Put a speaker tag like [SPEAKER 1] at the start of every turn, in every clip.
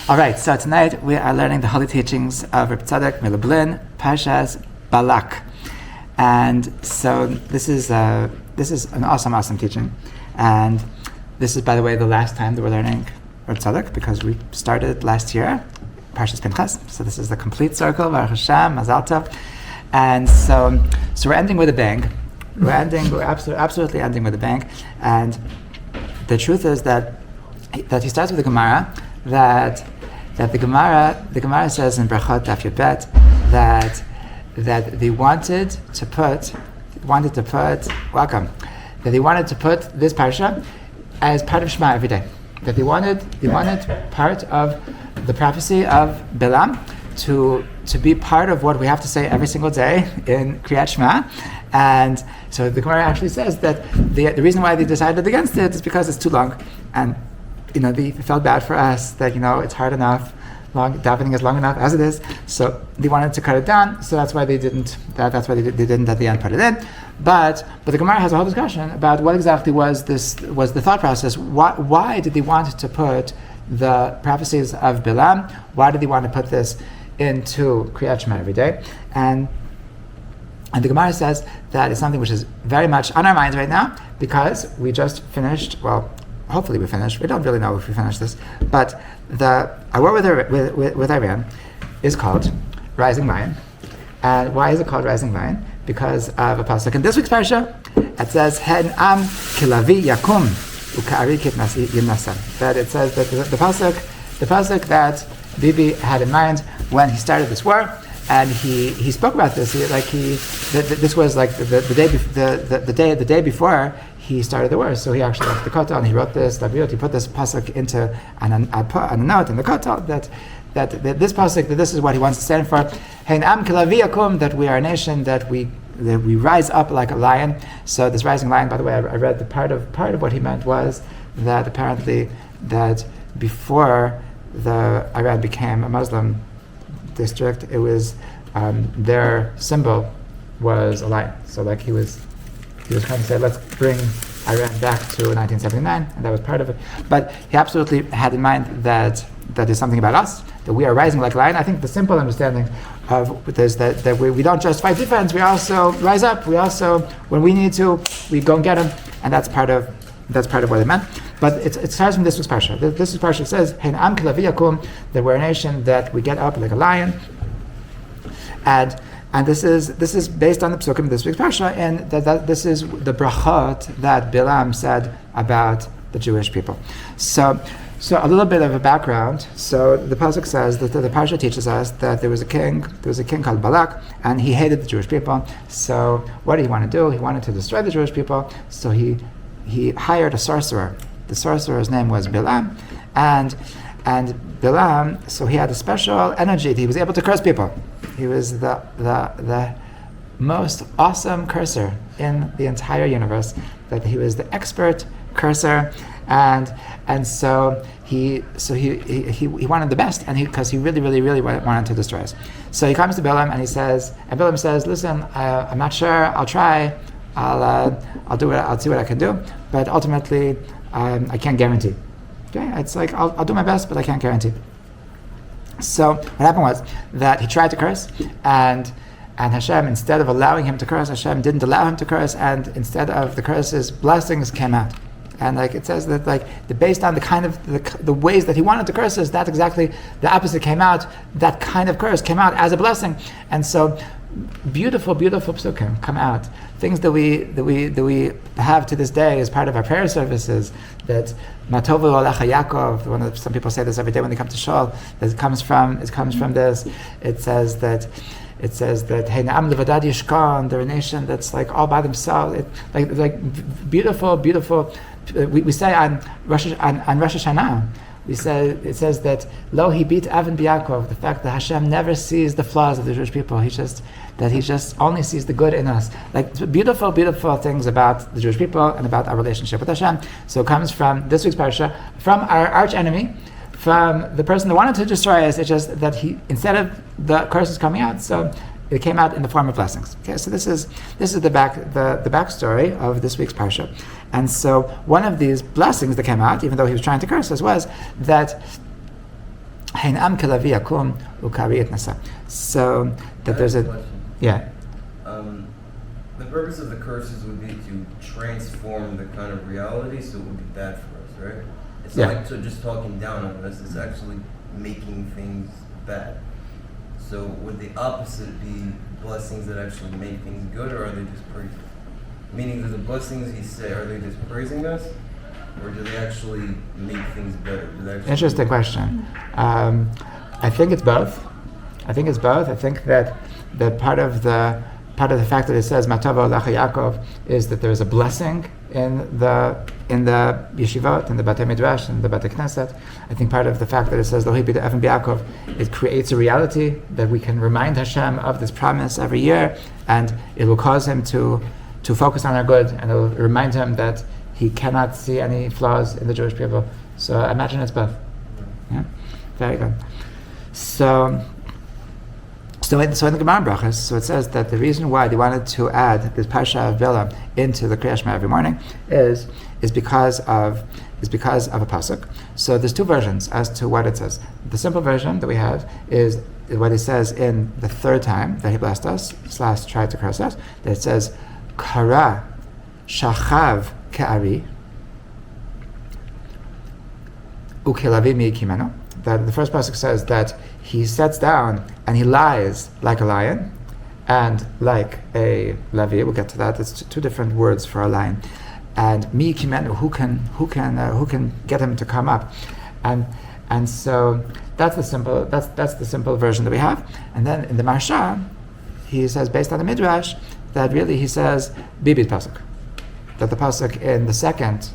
[SPEAKER 1] All right, so tonight we are learning the holy teachings of Reb Tzadok Milublin, Parshat Balak, and so this is an awesome teaching, and this is, by the way, the last time that we're learning Reb Tzadok because we started last year Parshat Pinchas. So this is the complete circle. Baruch Hashem, Mazal Tov, and so we're ending with a bang. We're absolutely ending with a bang, and the truth is that he starts with the Gemara. That the Gemara says in Brachot Daf Yud Bet that they wanted to put this parsha as part of Shema every day. That they wanted part of the prophecy of Bilam to be part of what we have to say every single day in Kriyat Shema. And so the Gemara actually says that the reason why they decided against it is because it's too long, and they felt bad for us that it's hard enough, davening is long enough as it is. So they wanted to cut it down. So that's why they didn't. That's why they didn't at the end put it in. But the Gemara has a whole discussion about what exactly was the thought process. Why did they want to put the prophecies of Bilam? Why did they want to put this into Kriyat Shema every day? And the Gemara says that it's something which is very much on our minds right now because we just finished. Well, hopefully we finished. We don't really know if we finished this, but our war with Iran is called Rising Lion. And why is it called Rising Lion? Because of a pasuk in this week's parsha. It says Hen Am Kilavi Yakum Ukari Kitnas Yimnasa. That it says that the pasuk that Bibi had in mind when he started this war. And he spoke about this. This was like the day before he started the war. So he actually went to the Kotel and he wrote this. He put this pasuk on a note in the Kotel that this pasuk, that this is what he wants to stand for. Hein am kilavi yakum, that we are a nation that we rise up like a lion. So this rising lion, by the way, I read the part of what he meant was that apparently that before the Iran became a Muslim district, it was their symbol was a lion. So like he was trying to say, let's bring Iran back to 1979, and that was part of it. But he absolutely had in mind that there's something about us, that we are rising like a lion. I think the simple understanding of this that we don't just fight defense, we also rise up. We also, when we need to, we go and get them, and that's part of what it meant. But it starts from this week's parsha. This week's parsha says, "Hein am kilavi yakum," that we're a nation that we get up like a lion, and this is based on the psukim of this week's parsha, and that this is the brachot that Bilam said about the Jewish people. So a little bit of a background. So the pasuk says that the parsha teaches us that there was a king called Balak, and he hated the Jewish people. So what did he want to do? He wanted to destroy the Jewish people. So he hired a sorcerer. The sorcerer's name was Bilam, and Bilam. So he had a special energy. He was able to curse people. He was the most awesome curser in the entire universe. That he was the expert curser, and so he wanted the best, and because he really wanted to destroy us. So he comes to Bilam and Bilam says, "Listen, I'm not sure. I'll try. I'll do it. I'll see what I can do, but ultimately, I can't guarantee." Okay, it's like I'll do my best, but I can't guarantee. So what happened was that he tried to curse, and Hashem, instead of allowing him to curse, Hashem didn't allow him to curse, and instead of the curses, blessings came out. And it says that based on the kind of the ways that he wanted to curse us, that's exactly the opposite came out. That kind of curse came out as a blessing, and so beautiful psukim come out. Things that we have to this day as part of our prayer services. That Matovu Alecha Yaakov. Some people say this every day when they come to shul. That it comes from this. It says that Hey Na'am Levadad Yishkan. They're a nation that's like all by themselves. Like beautiful. We say on Rosh Hashanah. It says that Lo he beat Avin B'Yakov, the fact that Hashem never sees the flaws of the Jewish people. He just only sees the good in us. Like beautiful things about the Jewish people and about our relationship with Hashem. So it comes from this week's parsha, from our arch enemy, from the person that wanted to destroy us. It's just that he, instead of the curses coming out, so it came out in the form of blessings. Okay, so this is the backstory of this week's parsha. And so one of these blessings that came out, even though he was trying to curse us, was that Heinam kelavi yakum ukari nasa. So that there's a
[SPEAKER 2] question.
[SPEAKER 1] Yeah.
[SPEAKER 2] The purpose of the curses would be to transform the kind of reality, so it would be bad for us, right? It's not like just talking down on us, it's actually making things bad. So would the opposite be blessings that actually make things good, or are they just praising? Meaning that the blessings he said, are they just praising us, or do they actually make things better?
[SPEAKER 1] Interesting question. I think it's both. I think that part of the fact that it says Matava Olacha Yaakov is that there is a blessing in the yeshivot, in the Batei Midrash, in the Batei Knesset. I think part of the fact that it says Lohi B'Evan B'Yaakov, it creates a reality that we can remind Hashem of this promise every year, and it will cause him to focus on our good, and it will remind him that he cannot see any flaws in the Jewish people. So I imagine it's both. Yeah, very good. So in the Gemara Brachas, so it says that the reason why they wanted to add this Parsha of Bilam into the Kriyas Shema every morning is because of a pasuk. So there's two versions as to what it says. The simple version that we have is what it says in the third time that he blessed us / tried to curse us. That it says Kara Shachav Ke'ari Ukelavi Mi'ikimeno. That the first pasuk says that he sits down and he lies like a lion and like a lavi. We'll get to that. It's two different words for a lion. And mi kimenu, who can get him to come up, and so that's the simple version that we have. And then in the Marsha, he says based on the Midrash that really he says bibit pasuk, that the pasuk in the second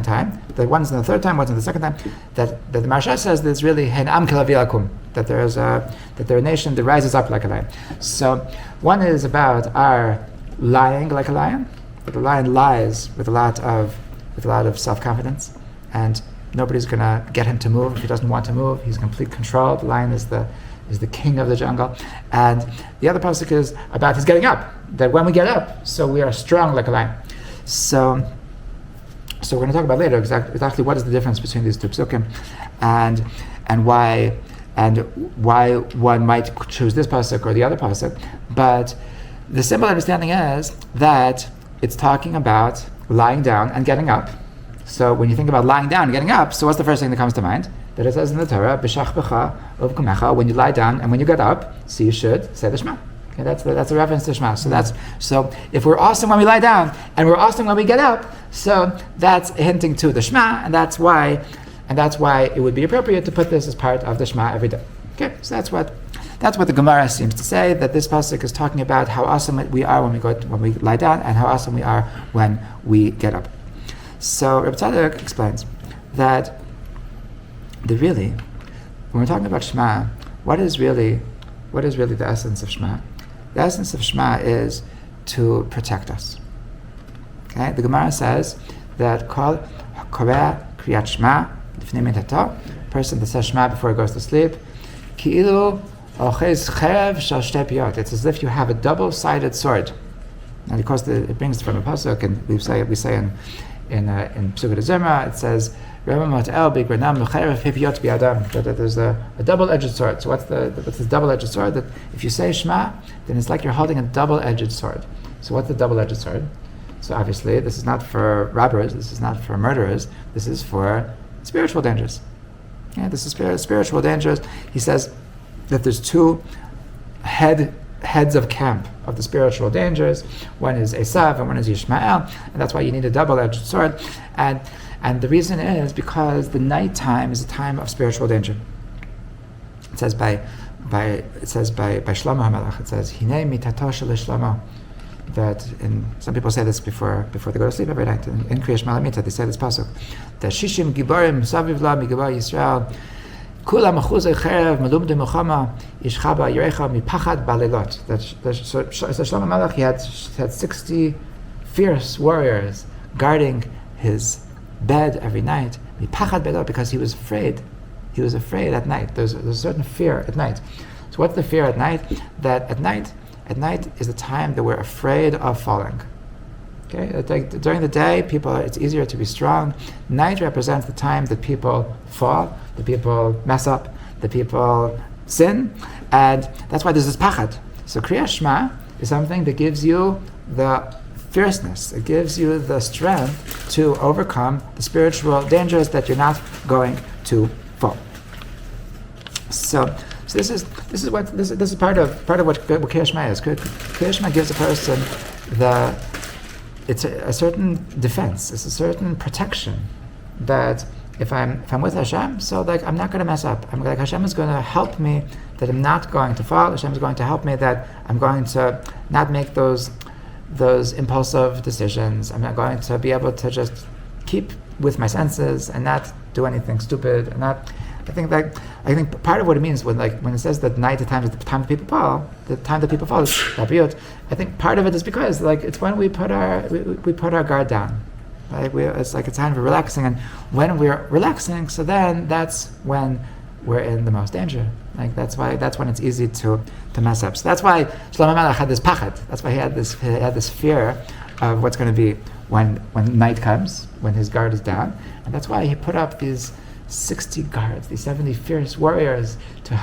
[SPEAKER 1] time, the one's in the third time, one's in the second time, that the Marsha says that it's really Heinam kelavi yakum, that there's a nation that rises up like a lion. So one is about our lying like a lion, that the lion lies with a lot of self-confidence, and nobody's gonna get him to move if he doesn't want to move. He's in complete control. The lion is the king of the jungle. And the other pasuk is about his getting up, that when we get up, so we are strong like a lion. So we're going to talk about later exactly what is the difference between these two psukim, and why one might choose this pasuk or the other pasuk. But the simple understanding is that it's talking about lying down and getting up. So when you think about lying down and getting up, so what's the first thing that comes to mind? That it says in the Torah, B'shach b'cha uvkumecha, when you lie down and when you get up, so you should say the Shema. Okay, that's a reference to Shema. So if we're awesome when we lie down and we're awesome when we get up, so that's hinting to the Shema, and that's why it would be appropriate to put this as part of the Shema every day. Okay, so that's what the Gemara seems to say, that this pasuk is talking about how awesome we are when we lie down, and how awesome we are when we get up. So Rabbi Tzadok explains that when we're talking about Shema, what is really the essence of Shema? The essence of Shema is to protect us. Okay, the Gemara says that kol koreh kriyat Shema lifnei mitato, person that says Shema before he goes to sleep, ki'ilu ochez cherev shel shtei piyot. It's as if you have a double-sided sword. And of course, it brings from a pasuk, and we say in Psukei Zimra, it says that there's a double-edged sword. So what's this double-edged sword? That if you say Shema, then it's like you're holding a double-edged sword. So what's the double-edged sword? So obviously, this is not for robbers. This is not for murderers. This is for spiritual dangers. Yeah, this is spiritual dangers. He says that there's two heads of camp of the spiritual dangers. One is Esav and one is Yishmael, and that's why you need a double-edged sword. And the reason is because the nighttime is a time of spiritual danger. It says by Shlomo HaMelech, it says Hinei mitato shel Shlomo, that some people say this before they go to sleep every night. In Kriya Shema Lamita, they say this pasuk, that Shishim Giborim Saviv La Migibar Yisrael Kula Machuzei Cherev Malum De Milchama Yishchaba Yerecha Mipachad Balelot. That Shlomo HaMelech, he had 60 fierce warriors guarding his bed every night, because he was afraid. He was afraid at night. There's a certain fear at night. So what's the fear at night? That at night is the time that we're afraid of falling. Okay, during the day, it's easier to be strong. Night represents the time that people fall, that people mess up, the people sin, and that's why there's this pachad. So Kriyas Shema is something that gives you the fierceness, it gives you the strength to overcome the spiritual dangers that you're not going to fall. So this is part of what Kriyas Shema is. Kriyas Shema gives a person it's a certain defense, it's a certain protection that if I'm with Hashem, so like I'm not going to mess up. I'm like Hashem is going to help me that I'm not going to fall. Hashem is going to help me that I'm going to not make those impulsive decisions. I'm not going to be able to just keep with my senses and not do anything stupid. And not. I think part of what it means when it says that night the time is the time that people fall, the time that people fall is Rabiyot. I think part of it is because it's when we put our guard down. It's like a time for relaxing, and when we're relaxing, so then that's when we're in the most danger. That's when it's easy to mess up. So that's why Shlomo Melech had this pachad. That's why he had this fear of what's going to be when night comes, when his guard is down, and that's why he put up these 60 guards, these 70 fierce warriors to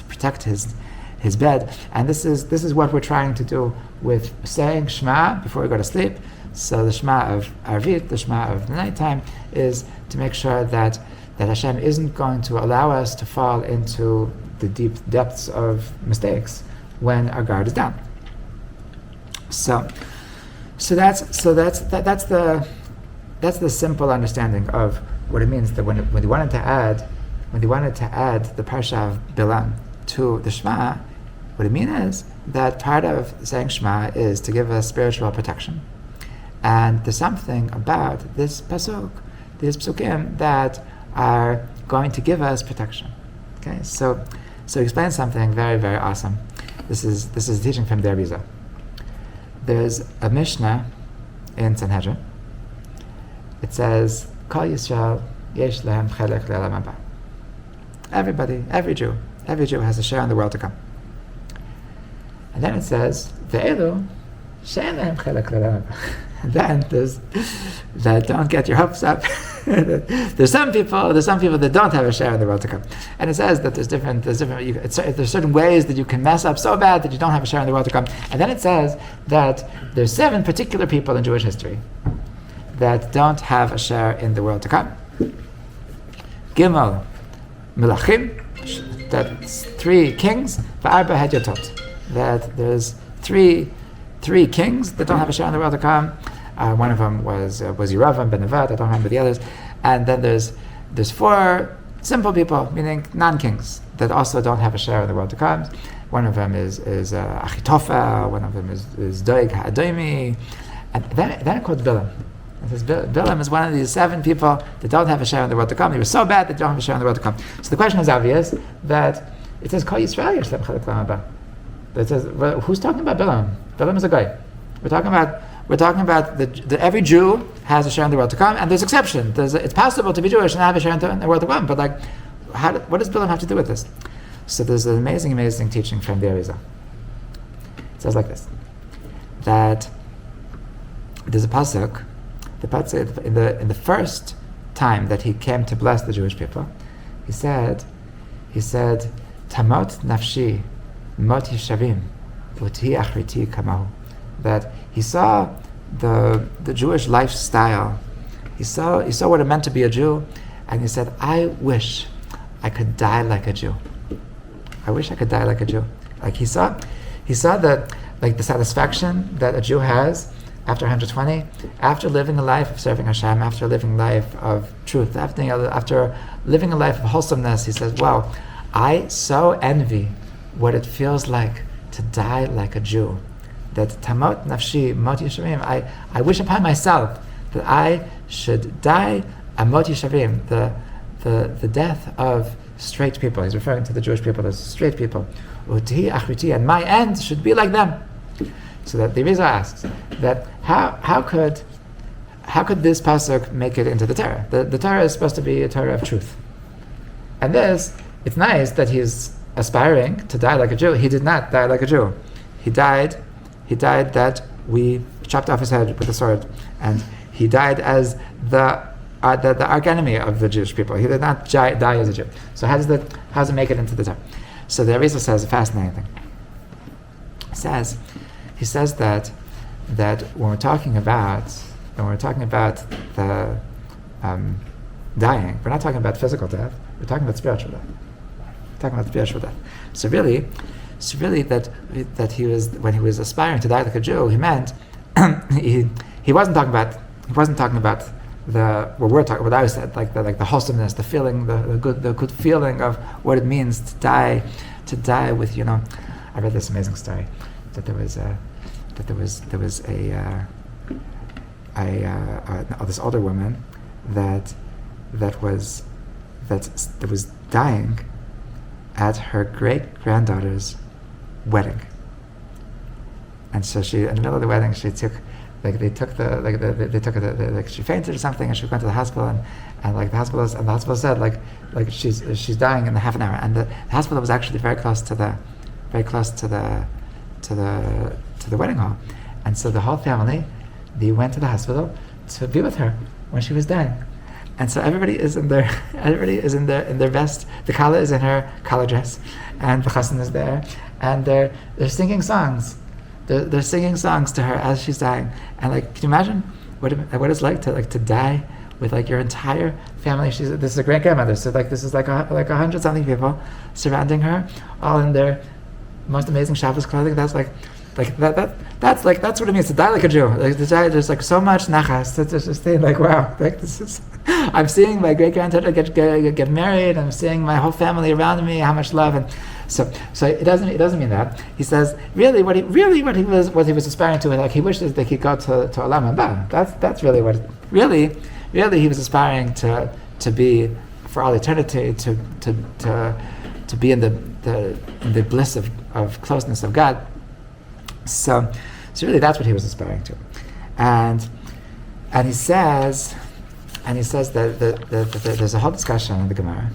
[SPEAKER 1] protect his bed. And this is what we're trying to do with saying Shema before we go to sleep. So the Shema of Arvit, the Shema of the nighttime, is to make sure that Hashem isn't going to allow us to fall into the deep depths of mistakes when our guard is down. So that's the simple understanding of what it means that when he wanted to add the Parsha of Bilam to the Shema, what it means is that part of saying Shema is to give us spiritual protection. And there's something about this pasuk, these psukim, that are going to give us protection. Okay, so he explains something very, very awesome. This is teaching from the Arizal. There's a Mishnah in Sanhedrin. It says, Kol Yisrael yesh lehem chelek le'olam haba. Every Jew has a share in the world to come. And then it says, Ve'elu she'en lehem chelek le'olam haba. And then there's that, don't get your hopes up. There's some people that don't have a share in the world to come. And it says that there's certain ways that you can mess up so bad that you don't have a share in the world to come. And then it says that there's 7 particular people in Jewish history that don't have a share in the world to come. Gimel Melachim, that's 3 kings, V'arba Hedyatot, that there's 3 kings that don't have a share in the world to come. One of them was Yeravam ben Nevat, I don't remember the others. And then there's 4 simple people, meaning non-kings, that also don't have a share in the world to come. One of them is Achitophel, one of them is Doeg HaAdomi, and then it quotes Bilam. It says Bilam is one of these 7 people that don't have a share in the world to come. They were so bad that they don't have a share in the world to come. So the question is obvious, that it says Kol Yisrael yesh lehem chelek le'olam haba. It says, well, who's talking about Bilam? Bilam is a guy. We're talking about the every Jew has a share in the world to come, and there's exception. It's possible to be Jewish and have a share in the world to come, but what does Bilam have to do with this? So there's an amazing teaching from the Arizal. It says like this, that there's a pasuk. The pasuk in the first time that he came to bless the Jewish people, he said, Tamot nafshi mot yishavim uti achriti kamahu. That he saw the Jewish lifestyle. He saw what it meant to be a Jew, and he said, I wish I could die like a Jew. I wish I could die like a Jew. Like he saw the satisfaction that a Jew has after 120, after living a life of serving Hashem, after living a life of truth, after living a life of wholesomeness. He says, wow, I so envy what it feels like to die like a Jew. That tamot nafshi mot yishavim. I wish upon myself that I should die a mot yishavim, the death of straight people. He's referring to the Jewish people as straight people. Uti achriti, and my end should be like them. So that the Arizal asks that how could this pasuk make it into the Torah? The Torah is supposed to be a Torah of truth, and it's nice that he's aspiring to die like a Jew. He did not die like a Jew. He died that we chopped off his head with a sword, and he died as the the arch enemy of the Jewish people. He did not die as a Jew. So how does it make it into the Torah? So the Arizal says a fascinating thing. He says that when we're talking about the dying, we're not talking about physical death. We're talking about spiritual death. So really that he was, when he was aspiring to die like a Jew, he meant he wasn't talking about what I said, like the wholesomeness, the feeling, the good feeling of what it means to die with, I read this amazing story that there was this older woman that was dying at her great-granddaughter's wedding. And so she, in the middle of the wedding, she fainted or something, and she went to the hospital, and the hospital said she's dying in half an hour, and the hospital was actually very close to the wedding hall, and so the whole family, they went to the hospital to be with her when she was dying. And so everybody is in their best. The kala is in her kala dress, and the chassan is there, and they're singing songs. They're singing songs to her as she's dying. And can you imagine what it's like to die with your entire family? This is a great grandmother, so this is like 100 something people surrounding her, all in their most amazing Shabbos clothing. That's what it means to die like a Jew. To die, there's so much nachas. To just think wow, this is. I'm seeing my great granddaughter get married. I'm seeing my whole family around me. How much love, and so it doesn't mean that. He says really what he was aspiring to. He wishes that he'd go to Olam Haba. That's really what really he was aspiring to be for all eternity. To be in the bliss of closeness of God. So really that's what he was aspiring to, and he says that there's a whole discussion in the Gemara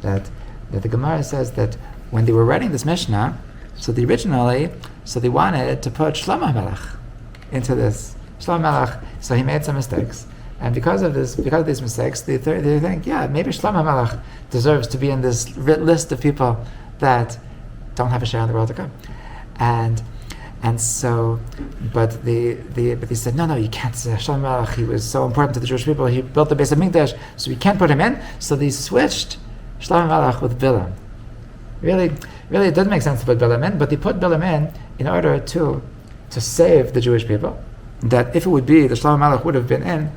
[SPEAKER 1] that the Gemara says that when they were writing this Mishnah, so they wanted to put Shlomo Melech into this. Shlomo Melech, so he made some mistakes, and because of these mistakes, they think, maybe Shlomo Melech deserves to be in this list of people that don't have a share in the world to come, and so, but they said, no, you can't say Shlomo Melech. He was so important to the Jewish people. He built the Beis Hamikdash, so we can't put him in. So they switched Shlomo Melech with Bilam. Really, it doesn't make sense to put Bilam in, but they put Bilam in order to save the Jewish people. That if it would be, the Shlomo Melech would have been in.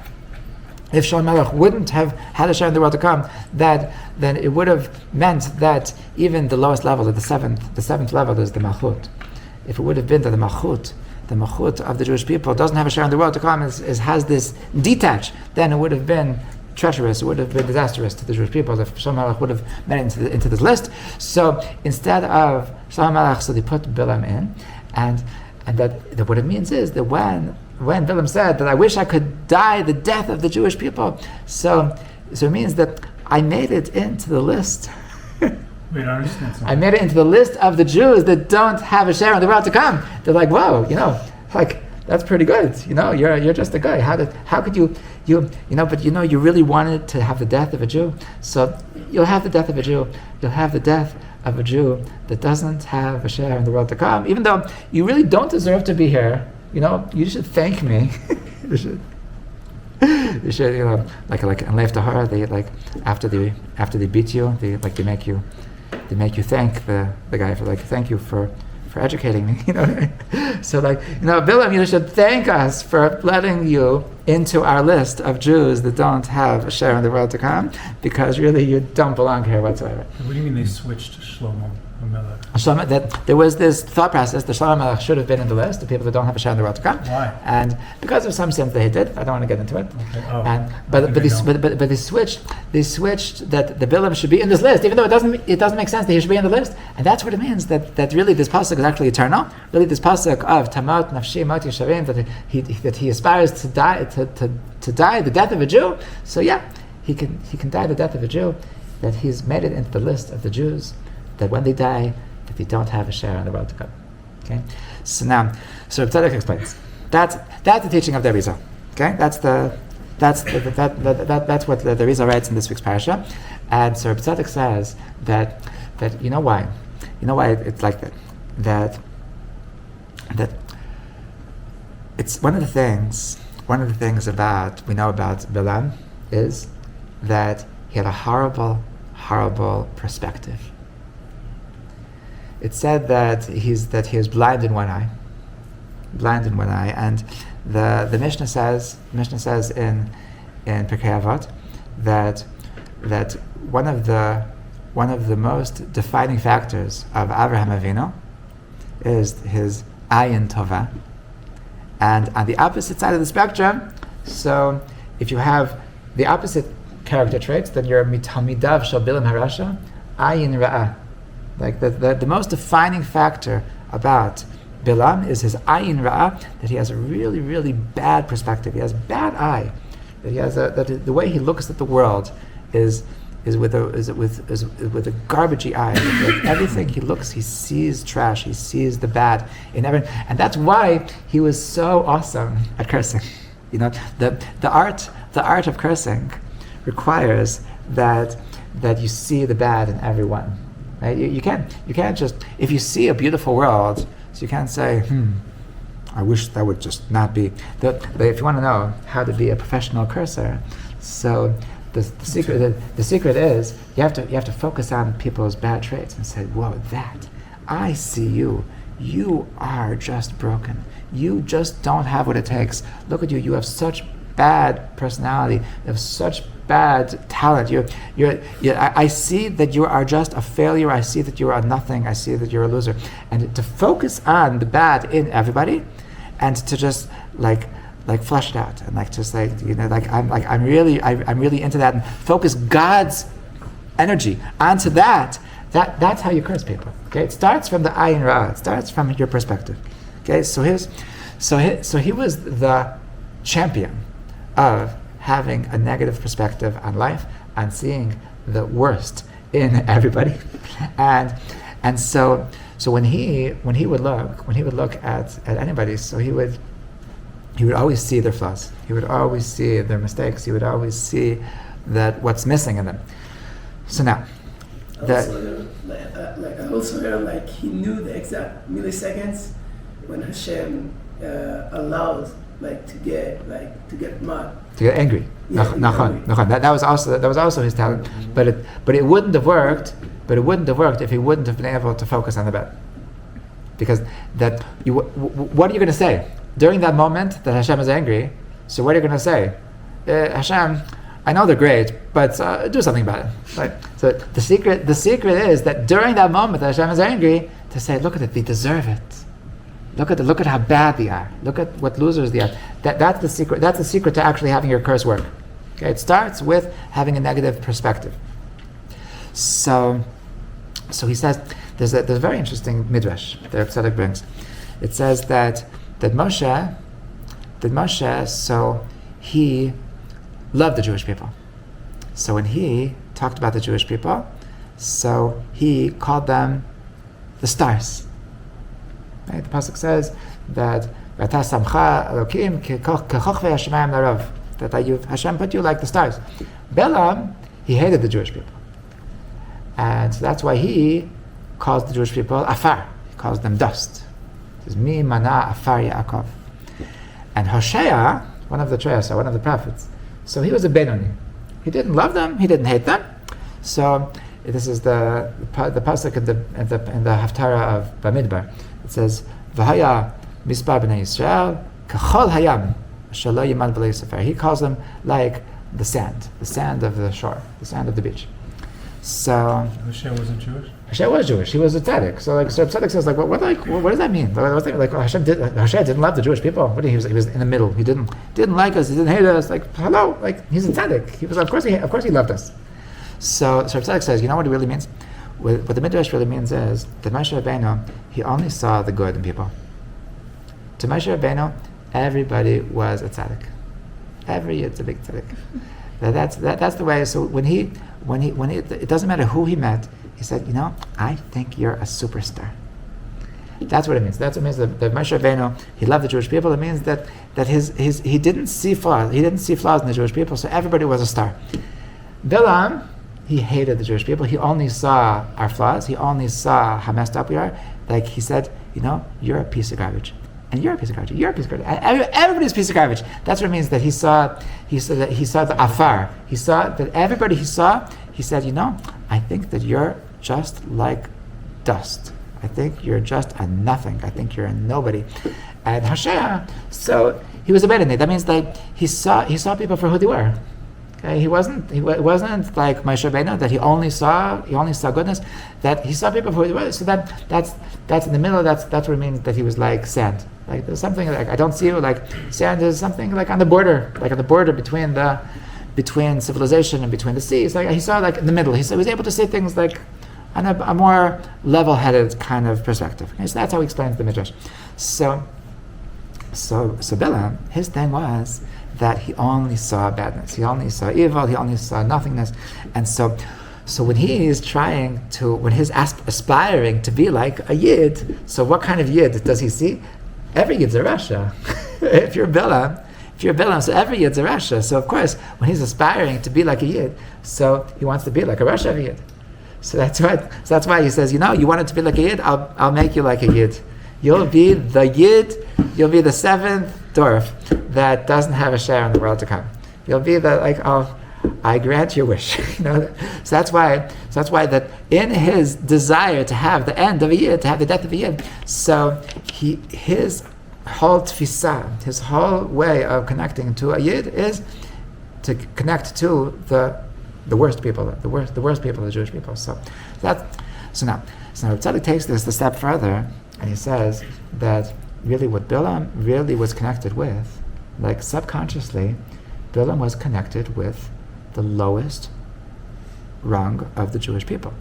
[SPEAKER 1] If Shlomo Melech wouldn't have had a share in the world to come, then it would have meant that even the lowest level, the seventh level, is the Malchut. If it would have been that the Malchut of the Jewish people doesn't have a share in the world to come, has this detach, then it would have been treacherous, it would have been disastrous to the Jewish people if Shlomo Melech would have made it into this list. So instead of Shlomo Melech, so they put Bilam in, and that what it means is that when Bilam said that I wish I could die the death of the Jewish people, so it means that I made it into the list.
[SPEAKER 3] Wait, I understand something.
[SPEAKER 1] I made it into the list of the Jews that don't have a share in the world to come. They're like, whoa, that's pretty good. You're just a guy. How could you really wanted to have the death of a Jew. So you'll have the death of a Jew. You'll have the death of a Jew that doesn't have a share in the world to come. Even though you really don't deserve to be here, you should thank me. You should, like in Leif Tahara, they after they beat you, they make you thank the guy for thank you for educating me. So Bilam, you should thank us for letting you into our list of Jews that don't have a share in the world to come, because really you don't belong here whatsoever.
[SPEAKER 3] What do you mean they switched Shlomo Melech?
[SPEAKER 1] That there was this thought process that Shlomo Melech should have been in the list of people that don't have a share in the world to come.
[SPEAKER 3] Why?
[SPEAKER 1] And because of some sins that he did, I don't want to get into it.
[SPEAKER 3] Okay. Oh,
[SPEAKER 1] But they switched that the Bilam should be in this list, even though it doesn't make sense that he should be in the list. And that's what it means, that really this pasuk is actually eternal. Really this pasuk of Tamot Nafshi Mot Yeshavim, that he aspires to die to die the death of a Jew. So he can die the death of a Jew, that he's made it into the list of the Jews that when they die, that they don't have a share in the world to come. Okay? So Tzadok explains. That's the teaching of the Arizal. Okay? That's the That's what the Rizal writes in this week's parasha, and so Tzadok says that you know why it's like that it's one of the things about we know about Bilam is that he had a horrible perspective. It's said that he was blind in one eye, and the Mishnah says in Pirkei Avot that one of the most defining factors of Avraham Avinu is his ayin tova, and on the opposite side of the spectrum, so if you have the opposite character traits, then you're mitamidav shel bilam harasha ayin ra'ah. Like the most defining factor about Bilam is his ayin ra'ah, that he has a really, really bad perspective. He has a bad eye. That he has that the way he looks at the world is with a garbagey eye. Like everything he looks, he sees trash. He sees the bad in everything, and that's why he was so awesome at cursing. The art of cursing requires that you see the bad in everyone. Right? You can't just, if you see a beautiful world, so you can't say, I wish that would just not be. But if you want to know how to be a professional cursor, so the secret is you have to focus on people's bad traits and say, whoa, I see you. You are just broken. You just don't have what it takes. Look at you. You have such bad personality. You have such bad talent. I see that you are just a failure. I see that you are nothing. I see that you're a loser. And to focus on the bad in everybody, and to just like flush it out, and to say, I'm really into that, and focus God's energy onto that. That's how you curse people. Okay, it starts from the ayin ra. It starts from your perspective. Okay, so he was the champion of having a negative perspective on life, and seeing the worst in everybody, and so when he would look at anybody, so he would always see their flaws. He would always see their mistakes. He would always see that what's missing in them. So now,
[SPEAKER 4] I also heard he knew the exact milliseconds when Hashem allowed to get mad,
[SPEAKER 1] to get angry. Nachon. That was also his talent. But it wouldn't have worked. But it wouldn't have worked if he wouldn't have been able to focus on the bad. Because what are you going to say during that moment that Hashem is angry? So what are you going to say? Hashem, I know they're great, but do something about it. Right? So the secret is that during that moment that Hashem is angry, to say, look at it, they deserve it. Look at how bad they are. Look at what losers they are. That's the secret. That's the secret to actually having your curse work. Okay, it starts with having a negative perspective. So he says there's a very interesting midrash that Tzadok brings. It says that Moshe, so he loved the Jewish people. So when he talked about the Jewish people, so he called them the stars. Right? The pasuk says that Hashem put you like the stars. Balaam, he hated the Jewish people, and so that's why he calls the Jewish people afar. He calls them dust. He says, "Mi mana afar Yaakov." And Hosea, one of the prophets, so he was a Benoni. He didn't love them. He didn't hate them. So this is the pasuk in the Haftarah of Bamidbar. It says, "V'haya mispar b'nei Yisrael kachol hayam shelo yiman b'lei sefer." He calls them like the sand of the shore, the sand of the beach. So
[SPEAKER 3] Hosea wasn't Jewish?
[SPEAKER 1] Hosea was Jewish. He was a tzaddik. So tzaddik says what does that mean? Hosea didn't love the Jewish people. He was in the middle. He didn't like us. He didn't hate us. Hello, he's a tzaddik. He was of course he loved us. So tzaddik says, you know what it really means? What the midrash really means is that Moshe Rabbeinu, he only saw the good in people. To Moshe Rabbeinu, everybody was a tzaddik. It's a big tzaddik. That's the way. So when he, it doesn't matter who he met. He said, I think you're a superstar. That's what it means. That's what it means that Moshe Rabbeinu, he loved the Jewish people. It means that he didn't see flaws. He didn't see flaws in the Jewish people, so everybody was a star. Bilam, he hated the Jewish people. He only saw our flaws. He only saw how messed up we are. Like he said, you're a piece of garbage. And you're a piece of garbage. You're a piece of garbage. Everybody's a piece of garbage. That's what it means that he saw the afar. He saw that everybody he saw, he said, I think that you're just like dust. I think you're just a nothing. I think you're a nobody. And Hoshea, so he was a Bedouin. That means that he saw people for who they were. Okay? It wasn't like Moshe Rabbeinu that he only saw goodness. That he saw people for who they were. So that's in the middle. That's what it means that he was like sand. Like there's something like I don't see you like sand is something like on the border between civilization and between the seas. Like he saw like in the middle. He was able to see things like on a more level-headed kind of perspective. Okay, so that's how he explains the Midrash. So Bilam, his thing was that he only saw badness, he only saw evil, he only saw nothingness, and so when he's aspiring to be like a Yid, so what kind of Yid does he see? Every Yid's a Rasha. If you're Bilam, so every Yid's a Rasha. So of course, when he's aspiring to be like a Yid, so he wants to be like a Rasha of a Yid. So that's why he says, you wanted to be like a Yid, I'll make you like a Yid. You'll be the Yid, you'll be the seventh dwarf that doesn't have a share in the world to come. You'll be I grant your wish. So that's why that in his desire to have the end of a Yid, to have the death of a Yid, so his whole tfisa, his whole way of connecting to a Yid is to connect to the worst people, the worst people, the Jewish people. So now Tzadok takes this a step further, and he says that really what Bilam really was connected with, like subconsciously, Bilam was connected with the lowest rung of the Jewish people.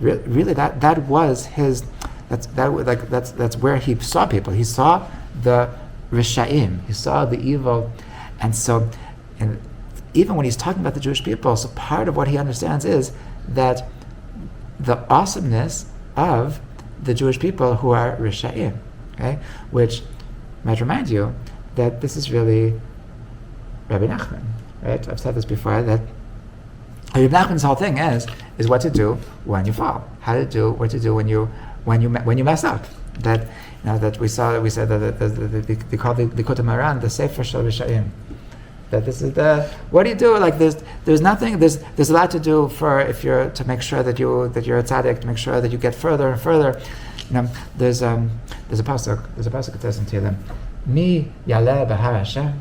[SPEAKER 1] Really, that was his. That's where he saw people. He saw the Rishaim. He saw the evil, and even when he's talking about the Jewish people, so part of what he understands is that the awesomeness of the Jewish people who are Rishaim, okay? Which might remind you that this is really Rabbi Nachman, right? I've said this before, that Rabbi Nachman's whole thing is what to do when you fall, what to do when you mess up. That we said that they call the Likutei Moharan the Sefer Shel Rishaim. That this is what do you do? Like there's nothing. There's a lot to do to make sure that you're a tzaddik, to make sure that you get further and further. There's a pasuk. That says in Tehillim, Mi yaleh b'har Hashem,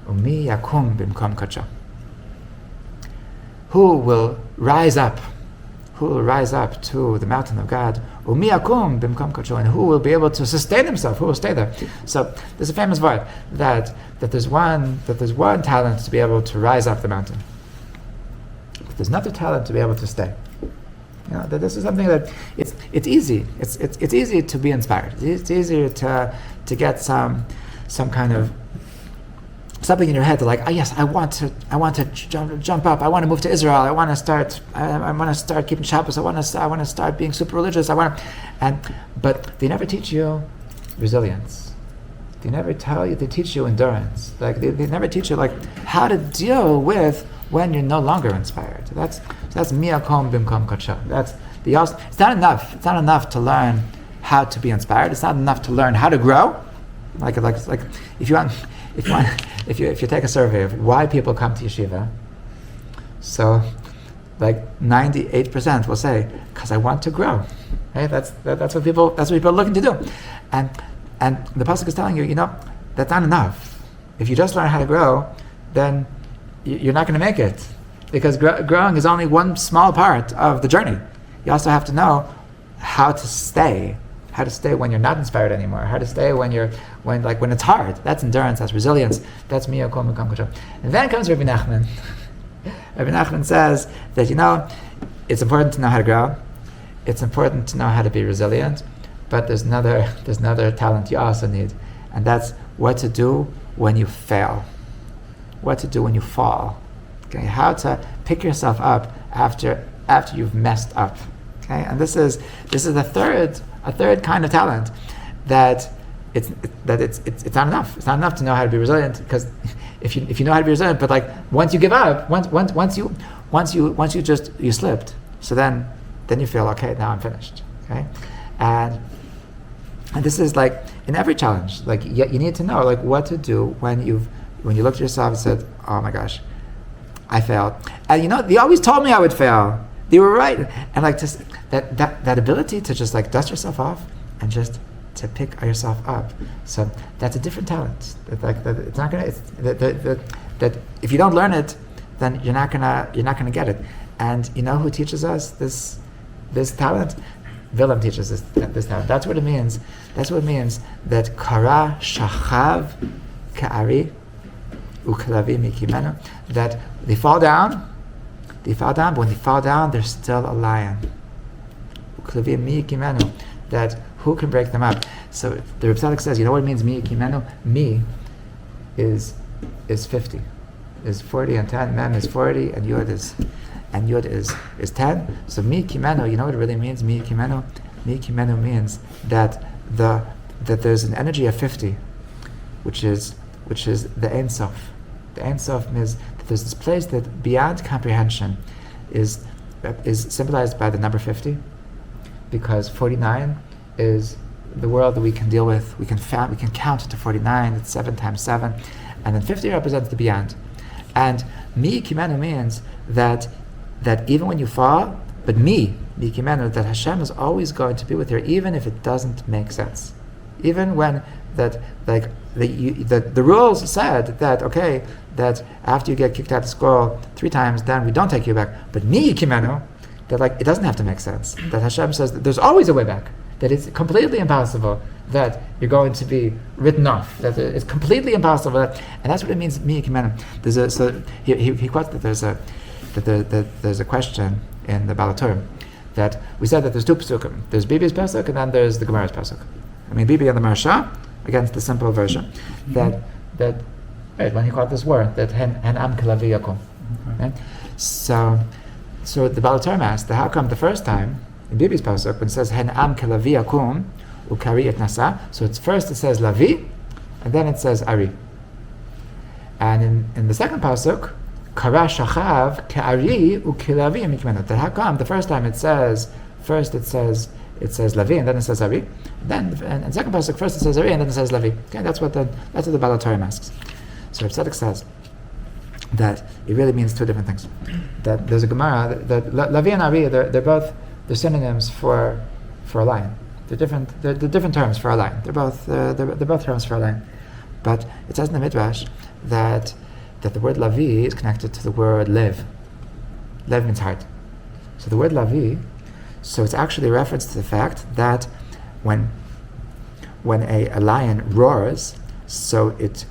[SPEAKER 1] u'mi yakum b'mkom kodsho. Who will rise up to the mountain of God, u'mi yakum b'mkom kodsho, and who will be able to sustain himself? Who will stay there? So there's a famous word that there's one talent to be able to rise up the mountain. But there's another talent to be able to stay. That this is something that it's easy. It's easy to be inspired. It's easier to get some kind of something in your head to like, yes, I want to jump up. I want to move to Israel. I want to start keeping Shabbos. I want to start being super religious. But they never teach you resilience. They teach you endurance. Like they never teach you like how to deal with when you're no longer inspired. That's miyakom bimkom kodsho. It's not enough. It's not enough to learn how to be inspired. It's not enough to learn how to grow. Like if you take a survey of why people come to yeshiva, so like 98% will say, because I want to grow. Right? That's what people are looking to do. And the pasuk is telling you, that's not enough. If you just learn how to grow, then you're not going to make it, because growing is only one small part of the journey. You also have to know how to stay when you're not inspired anymore, how to stay when it's hard. That's endurance, that's resilience, that's miyakom b'mkom kodsho. And then comes Rabbi Nachman. Rabbi Nachman says that it's important to know how to grow, it's important to know how to be resilient, but there's another talent you also need, and that's what to do when you fail, what to do when you fall. Okay, how to pick yourself up after you've messed up. Okay, and this is the third a third kind of talent that it's not enough. It's not enough to know how to be resilient, because if you know how to be resilient, but like once you give up, once you slipped, so then you feel, okay, now I'm finished. Okay, and this is like in every challenge. Like you need to know like what to do when you looked at yourself and said, oh my gosh, I failed. And they always told me I would fail. They were right. And like just that ability to just like dust yourself off and just to pick yourself up. So that's a different talent. It's not gonna. That if you don't learn it, then you're not gonna get it. And you know who teaches us this talent? Willem teaches this talent. That's what it means. That's what it means that kara shachav ka'ari u'kalavi mikimenu. That they fall down, but when they fall down, they're still a lion. U'kalavi mikimenu. That who can break them up? So the Tzadok says, you know what it means? Mi kimenu. Mi is 50, is 40, and 10. Mem is 40, and Yod is 10. So mi kimenu. You know what it really means? Mi kimenu. Mi kimenu means that there's an energy of 50, which is the Ein Sof. The Ein Sof means that there's this place that beyond comprehension is symbolized by the number 50. Because 49 is the world that we can deal with. We can count to 49. It's 7 times 7, and then 50 represents the beyond. And mi kimenu means that even when you fall, but mi kimenu, that Hashem is always going to be with you, even if it doesn't make sense. Even when the rules said that, okay, that after you get kicked out of school 3 times, then we don't take you back. But mi kimenu, that like it doesn't have to make sense. That Hashem says that there's always a way back. That it's completely impossible that you're going to be written off. That it's completely impossible. And that's what it means. Mi kimenu. So he quotes that there's a question in the Balak that we said that there's 2 pesukim. There's Bibi's pasuk and then there's the Gemara's pasuk. I mean Bibi on the Marsha against the simple version. That right when he called this word that hen am kelavi yakum. Right? So the Balak asked, how come the first time in Bibi's pasuk when it says hen am kelavi yakum ukari et nasa, so it's first it says lavi and then it says ari. And in the second pasuk, kara shachav ka'ari ukilavi mikmenu. That how come the first time it says lavi and then it says ari. Then in second pasuk first it says ari and then it says lavi. Okay, that's what the Balak asks. So Tzadok says that it really means 2 different things. That there's a Gemara that lavi and ari they're synonyms for a lion. They're different terms for a lion. They're both terms for a lion. But it says in the Midrash that the word lavi is connected to the word lev. Lev means heart. So the word lavi, so it's actually a reference to the fact that when a lion roars, so it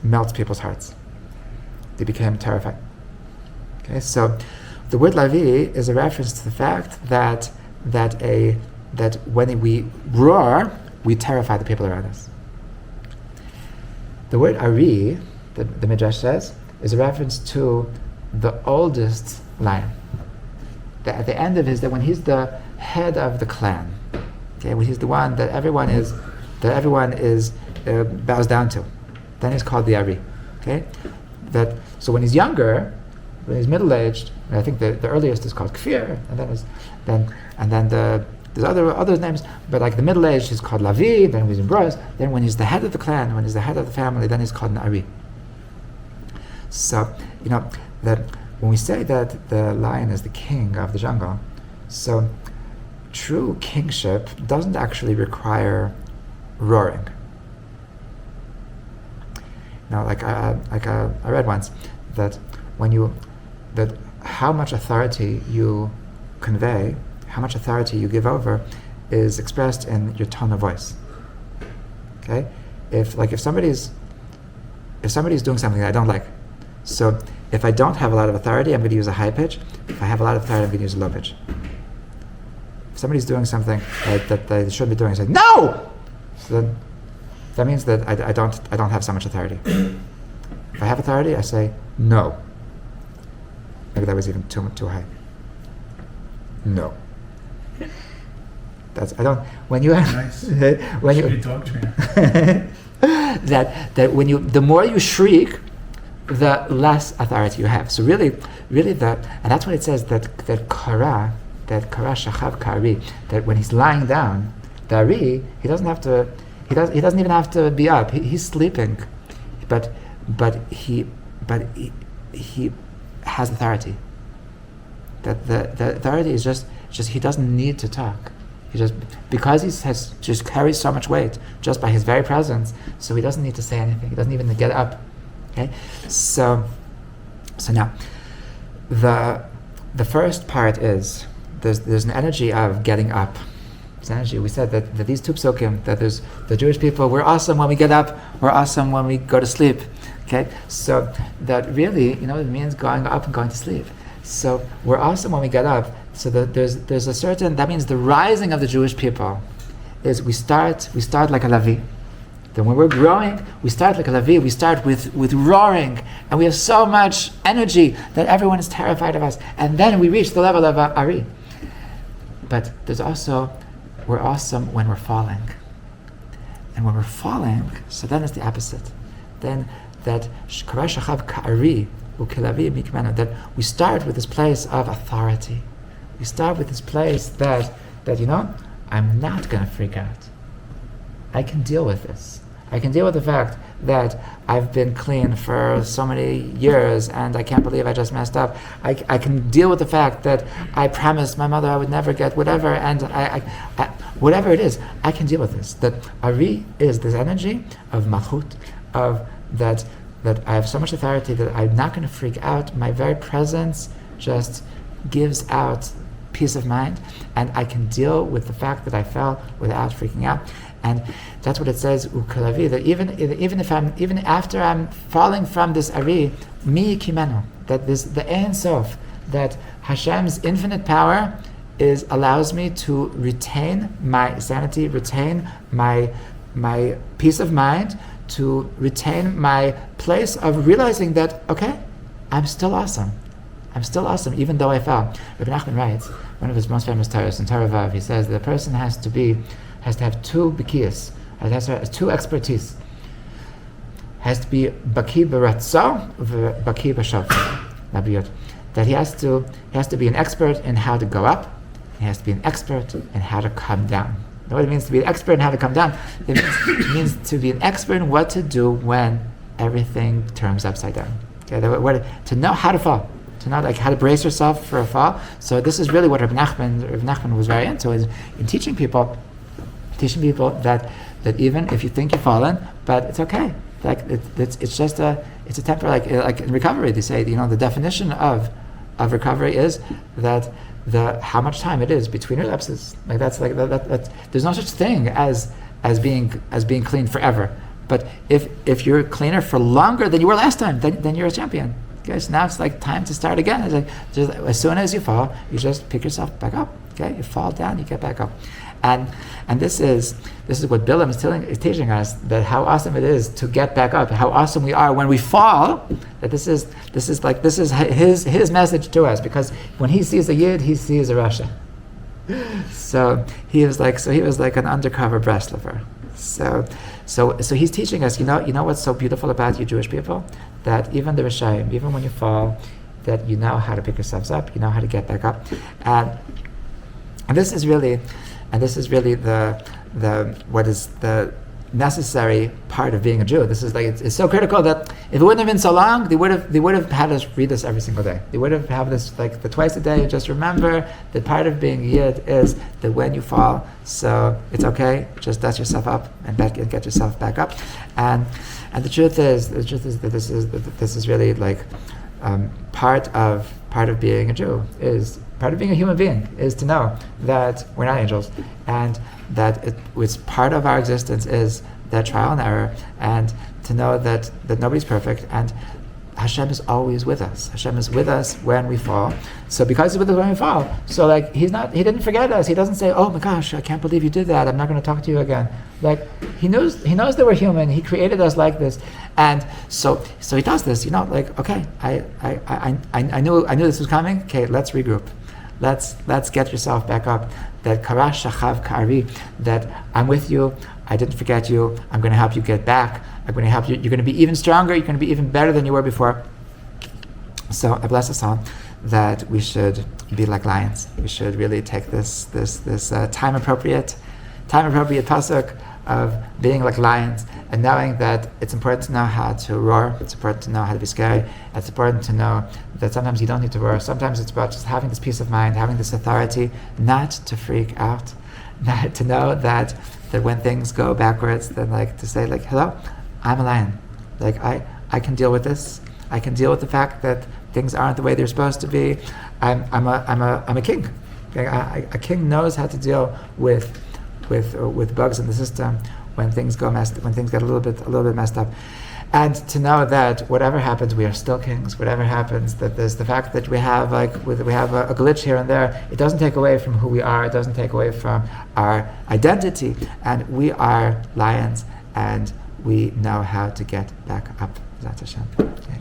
[SPEAKER 1] melts people's hearts. They became terrified. Okay, so the word lavi is a reference to the fact that when we roar, we terrify the people around us. The word ari, the Midrash says, is a reference to the oldest lion. That at the end of that when he's the head of the clan, okay, when he's the one that everyone bows down to, then he's called the ari. Okay, so when he's younger, when he's middle-aged, I think the earliest is called kfir, and then there's other names, but like the middle-aged is called lavi. Then when he's in bros, then when he's the head of the clan, when he's the head of the family, then he's called an ari. So that when we say that the lion is the king of the jungle, so true kingship doesn't actually require roaring. I read once that that how much authority you convey, how much authority you give over, is expressed in your tone of voice. Okay, if somebody's doing something that I don't like, so if I don't have a lot of authority, I'm going to use a high pitch. If I have a lot of authority, I'm going to use a low pitch. If somebody's doing something that they shouldn't be doing, I say no. So then that means that I don't have so much authority. If I have authority, I say no. Maybe that was even too high. No. That's I don't when you
[SPEAKER 3] Nice.
[SPEAKER 1] when
[SPEAKER 3] Should be
[SPEAKER 1] you
[SPEAKER 3] a dog trainer.
[SPEAKER 1] that when you the more you shriek, the less authority you have. So really and that's what it says that kara shachav kari, that when he's lying down, the ari, he doesn't even have to be up. He's sleeping, but he has authority. That the authority is just he doesn't need to talk. He just because he has just carries so much weight just by his very presence, so he doesn't need to say anything. He doesn't even need to get up. Okay, so now the first part is there's an energy of getting up. There's energy. We said that these two psukim, that there's the Jewish people, we're awesome when we get up, we're awesome when we go to sleep. Okay, so that really, it means going up and going to sleep. So we're awesome when we get up. So that there's a certain, that means the rising of the Jewish people is we start like a Levi. Then when we're growing, we start like a Levi. We start with roaring, and we have so much energy that everyone is terrified of us. And then we reach the level of Ari. But there's also, we're awesome when we're falling. And when we're falling, so then it's the opposite. Then that that we start with this place of authority. We start with this place that I'm not going to freak out. I can deal with this. I can deal with the fact that I've been clean for so many years and I can't believe I just messed up. I can deal with the fact that I promised my mother I would never get whatever, and I whatever it is, I can deal with this. That Ari is this energy of malchut, of that I have so much authority that I'm not going to freak out. My very presence just gives out peace of mind, and I can deal with the fact that I fell without freaking out. And that's what it says, ukalavi, that even after I'm falling from this Ari, mi kimeno, that the Ein Sof, that Hashem's infinite power allows me to retain my sanity, retain my peace of mind, to retain my place of realizing that, okay, I'm still awesome. I'm still awesome, even though I fell. Rabbi Nachman writes, one of his most famous Torahs, in Torah Vav, he says that a person has to have two bikiyas, has to have two expertise. Has to be baki b'ratza, baki b'shav. That he has to be an expert in how to go up. He has to be an expert in how to come down. You know what it means to be an expert in how to come down? It means to be an expert in what to do when everything turns upside down. Okay, to know how to fall. To know how to brace yourself for a fall. So this is really what Rabbi Nachman was very into, is in teaching people that even if you think you've fallen, but it's okay. Like it's a temper. Like in recovery, they say the definition of recovery is that how much time it is between relapses. Like that's there's no such thing as being clean forever. But if you're cleaner for longer than you were last time, then you're a champion. Okay, so now it's like time to start again. It's like as soon as you fall, you just pick yourself back up. Okay, you fall down, you get back up, and this is what Bilam is teaching us, that how awesome it is to get back up. How awesome we are when we fall. That this is his message to us, because when he sees a Yid, he sees a Rasha. So he was like an undercover Breslover. So he's teaching us, you know what's so beautiful about you Jewish people? That even the Rishayim, even when you fall, that you know how to pick yourselves up, you know how to get back up. And this is really the what is the necessary part of being a Jew. This is it's so critical that if it wouldn't have been so long, they would have had us read this every single day. They would have had this the twice a day. Just remember that part of being Yid is that when you fall, so it's okay. Just dust yourself up and get yourself back up. And the truth is that this is really part of being a Jew, is part of being a human being, is to know that we're not angels, and that it's part of our existence is that trial and error, and to know that nobody's perfect, and Hashem is always with us. Hashem is with us when we fall. So because He's with us when we fall, so He didn't forget us. He doesn't say, "Oh my gosh, I can't believe you did that. I'm not going to talk to you again." He knows that we're human. He created us like this, and so He does this. Okay, I knew this was coming. Okay, let's regroup. let's get yourself back up. That karash shachav kari, that I'm with you, I didn't forget you, I'm going to help you get back, I'm going to help you, you're going to be even stronger, you're going to be even better than you were before. So I bless us all that we should be like lions. We should really take this time appropriate pasuk of being like lions, and knowing that it's important to know how to roar, it's important to know how to be scary, it's important to know that sometimes you don't need to roar, sometimes it's about just having this peace of mind, having this authority, not to freak out, not to know that when things go backwards, then like to say like, hello, I'm a lion. Like I can deal with this. I can deal with the fact that things aren't the way they're supposed to be. I'm a king. Okay? A king knows how to deal with bugs in the system when things get a little bit messed up, and to know that whatever happens, we are still kings. Whatever happens, that there's the fact that we have a glitch here and there. It doesn't take away from who we are. It doesn't take away from our identity, and we are lions, and we know how to get back up. B'ezrat Hashem. Okay,